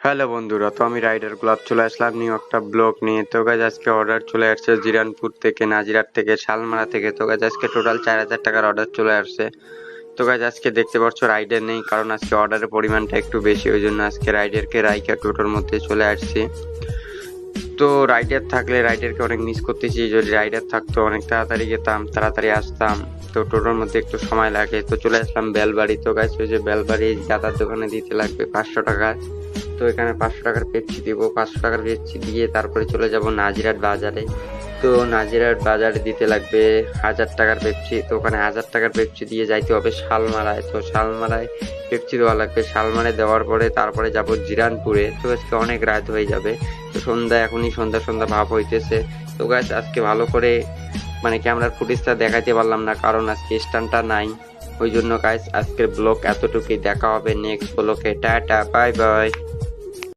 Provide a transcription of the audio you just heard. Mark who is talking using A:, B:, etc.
A: Hello বন্ধুরা, তো আমি রাইডার ক্লাব চলে আসলাম নিউ একটা ব্লগ নিয়ে। তো গাইজ আজকে অর্ডার চলে আসছে জিরানপুর থেকে, নাজিরাট থেকে, শালমারা থেকে। তো গাইজ আজকে টোটাল 4000 টাকার অর্ডার চলে আসছে। তো গাইজ আজকে দেখতে পাচ্ছ রাইডার নেই, কারণ আজকে অর্ডারের পরিমাণটা একটু বেশি, ওই জন্য আজকে রাইডারকে রাইকা টোটোর মধ্যে চলে আসছি। তো রাইডার থাকলে রাইডারকে অনেক মিস করতেছি, যদি রাইডার থাকতো অনেক তাড়াতাড়ি যেতাম, তাড়াতাড়ি আসতাম। তো টোটোর মধ্যে একটু সময় লাগে, তো চলে আসলাম বেলবাড়ি। তো গাইজ ওই যে বেলবাড়ি দাদার দোকানে দিতে লাগবে 500 টাকা। তো এখানে 500 টাকার পেপসি দিব, 500 টাকার পেপসি দিয়ে তারপরে চলে যাব নাজিরাট বাজারে। তো নাজিরাট বাজারে দিতে লাগবে 1000 টাকার পেপসি। তো ওখানে 1000 টাকার পেপসি দিয়ে যাইতে হবে শালমারায়। তো শালমারায় পেপসি দেওয়া লাগবে, শালমারায় দেওয়ার পরে তারপরে যাব জিরানপুরে। তো আজকে অনেক রাত হয়ে যাবে। তো সন্ধ্যা, এখনই সন্ধ্যা সন্ধ্যা ভাব হইতেছে। তো গাইস আজকে ভালো করে ক্যামেরার ফুটেজটা দেখাতে পারলাম না, কারণ আজকে স্ট্যান্ডটা নাই। ওই জন্য গাইস আজকের ব্লগ এতটুকুই, দেখা হবে নেক্সট ব্লগে। Tata, bye bye.